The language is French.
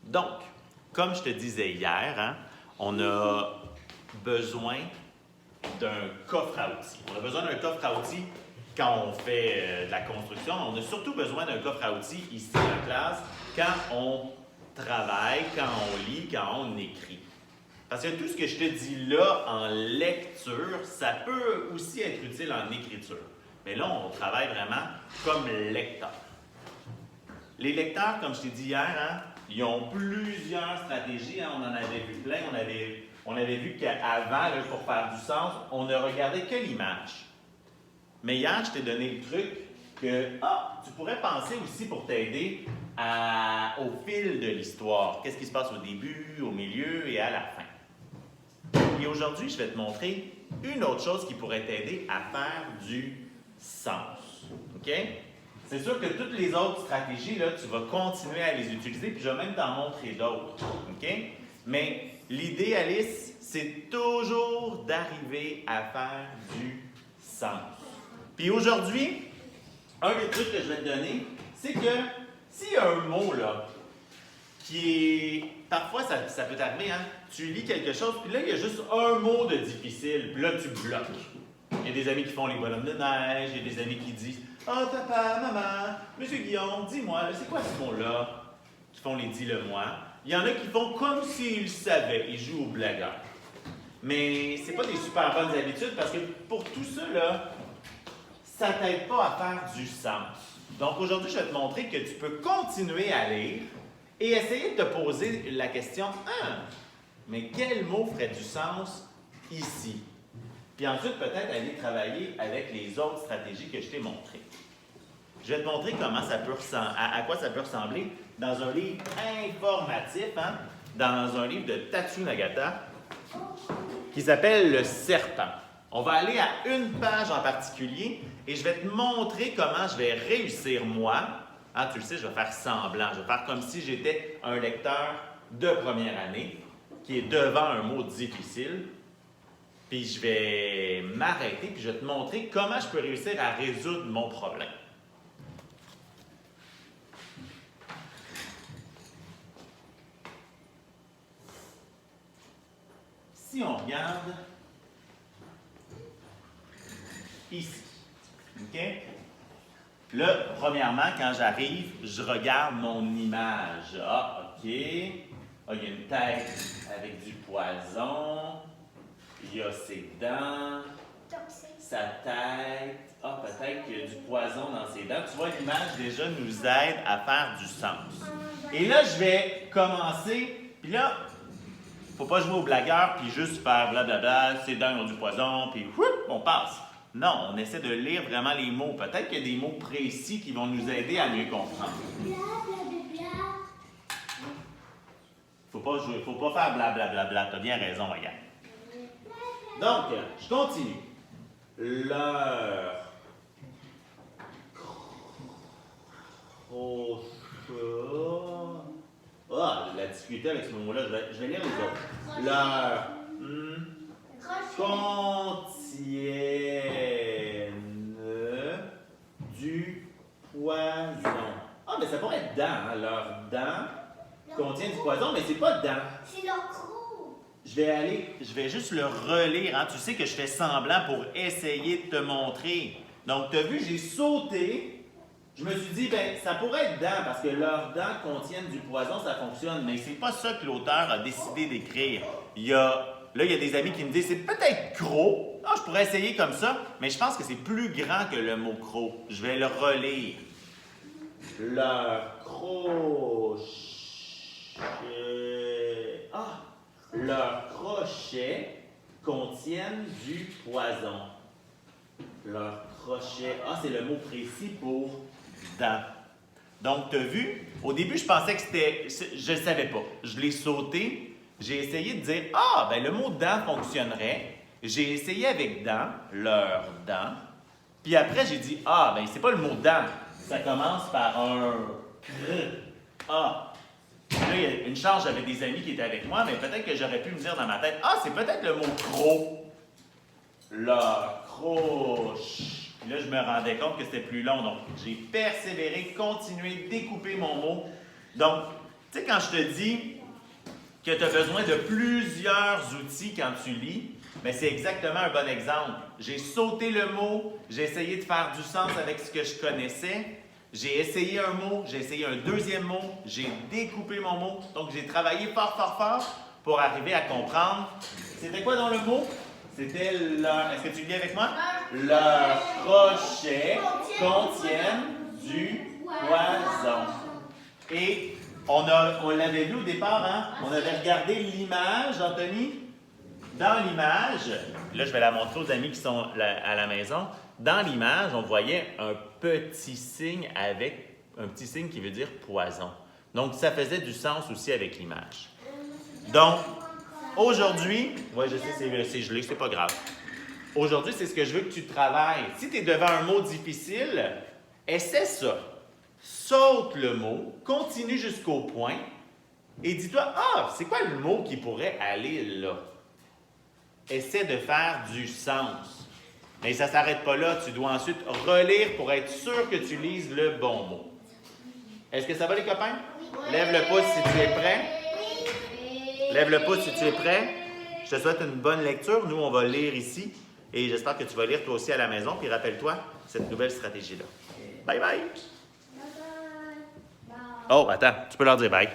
Donc, comme je te disais hier, hein, on a besoin d'un coffre à outils. On a besoin d'un coffre à outils quand on fait de la construction. On a surtout besoin d'un coffre à outils ici en classe quand on travaille, quand on lit, quand on écrit. Parce que tout ce que je te dis là en lecture, ça peut aussi être utile en écriture. Mais là, on travaille vraiment comme lecteur. Les lecteurs, comme je t'ai dit hier, hein, ils ont plusieurs stratégies. Hein, on en avait vu plein. On avait vu qu'avant, pour faire du sens, on ne regardait que l'image. Mais hier, je t'ai donné le truc que tu pourrais penser aussi pour t'aider au fil de l'histoire. Qu'est-ce qui se passe au début, au milieu et à la fin. Et aujourd'hui, je vais te montrer une autre chose qui pourrait t'aider à faire du sens. OK? C'est sûr que toutes les autres stratégies, là, tu vas continuer à les utiliser, puis je vais même t'en montrer d'autres. OK? Mais l'idée, Alice, c'est toujours d'arriver à faire du sens. Puis aujourd'hui, un des trucs que je vais te donner, c'est que s'il y a un mot, là, qui est... Parfois, ça peut t'arriver, hein? Tu lis quelque chose, puis là, il y a juste un mot de difficile, puis là, tu bloques. Il y a des amis qui font les bonhommes de neige, il y a des amis qui disent « Ah, oh, papa, maman, monsieur Guillaume, dis-moi, c'est quoi ce mot-là? » Qui font les dis-le-moi. Il y en a qui font comme s'ils savaient, ils jouent au blagueur. Mais c'est pas des super bonnes habitudes, parce que pour tout ça, là, ça t'aide pas à faire du sens. Donc aujourd'hui, je vais te montrer que tu peux continuer à lire et essayer de te poser la question « Ah, mais quel mot ferait du sens ici? » Puis ensuite, peut-être aller travailler avec les autres stratégies que je t'ai montrées. Je vais te montrer comment ça peut à quoi ça peut ressembler dans un livre informatif, hein, dans un livre de Tatsu Nagata qui s'appelle « Le serpent ». On va aller à une page en particulier et je vais te montrer comment je vais réussir moi. Ah, tu le sais, je vais faire semblant. Je vais faire comme si j'étais un lecteur de première année qui est devant un mot difficile. Puis je vais m'arrêter puis je vais te montrer comment je peux réussir à résoudre mon problème. Si on regarde ici, OK? Là, premièrement, quand j'arrive, je regarde mon image. Ah, OK. Ah, il y a une tête avec du poison. Il y a ses dents. Sa tête. Ah, peut-être qu'il y a du poison dans ses dents. Tu vois, l'image déjà nous aide à faire du sens. Et là, je vais commencer. Puis là, il ne faut pas jouer au blagueur puis juste faire blablabla, ses dents ont du poison, puis on passe. Non, on essaie de lire vraiment les mots. Peut-être qu'il y a des mots précis qui vont nous aider à mieux comprendre. Faut pas faire blablabla. Tu as bien raison, regarde. Donc, je continue. Leur Ah, la difficulté avec ce mot-là, je vais lire les autres. Leur contiennent du poison. Ah, mais ça pourrait être dents, hein? Leurs dents contiennent du poison, mais c'est pas dents. C'est leur croc. Je vais juste le relire. Hein? Tu sais que je fais semblant pour essayer de te montrer. Donc, tu as vu, j'ai sauté. Je me suis dit, ben, ça pourrait être dents, parce que leurs dents contiennent du poison, ça fonctionne. Mais c'est pas ça que l'auteur a décidé d'écrire. Il y a des amis qui me disent, c'est peut-être croc. Ah, je pourrais essayer comme ça, mais je pense que c'est plus grand que le mot croc. Je vais le relire. Leur leurs crochets contiennent du poison. Leurs crochets. Ah, c'est le mot précis pour dents. Donc, tu as vu, au début, je pensais que c'était. Je ne le savais pas. Je l'ai sauté. J'ai essayé de dire, ben le mot dents fonctionnerait. J'ai essayé avec dents, leurs dents. Puis après, j'ai dit, ben c'est pas le mot dents. Ça commence par un Là, il y a une chance, j'avais des amis qui étaient avec moi, mais peut-être que j'aurais pu me dire dans ma tête, c'est peut-être le mot croc. La croche. Puis là, je me rendais compte que c'était plus long. Donc, j'ai persévéré, continué, découpé mon mot. Donc, Tu sais, quand je te dis que tu as besoin de plusieurs outils quand tu lis, mais c'est exactement un bon exemple. J'ai sauté le mot, j'ai essayé de faire du sens avec ce que je connaissais, j'ai essayé un mot, j'ai essayé un deuxième mot, j'ai découpé mon mot, donc j'ai travaillé fort, fort, fort pour arriver à comprendre. C'était quoi dans le mot? C'était leur... Est-ce que tu lis avec moi? Leurs crochets contiennent du poison. Et on l'avait vu au départ, hein? On avait regardé l'image, Anthony. Dans l'image, là je vais la montrer aux amis qui sont à la maison. Dans l'image, on voyait un petit signe qui veut dire poison. Donc ça faisait du sens aussi avec l'image. Donc, aujourd'hui, ouais, je sais, c'est gelé, c'est pas grave. Aujourd'hui, c'est ce que je veux que tu travailles. Si tu es devant un mot difficile, essaie ça. Saute le mot, continue jusqu'au point et dis-toi, c'est quoi le mot qui pourrait aller là? Essaie de faire du sens. Mais ça ne s'arrête pas là. Tu dois ensuite relire pour être sûr que tu lises le bon mot. Est-ce que ça va, les copains? Oui. Lève le pouce si tu es prêt. Oui. Lève le pouce si tu es prêt. Je te souhaite une bonne lecture. Nous, on va lire ici. Et j'espère que tu vas lire toi aussi à la maison. Puis rappelle-toi cette nouvelle stratégie-là. Bye bye. Bye bye. Oh, attends. Tu peux leur dire bye.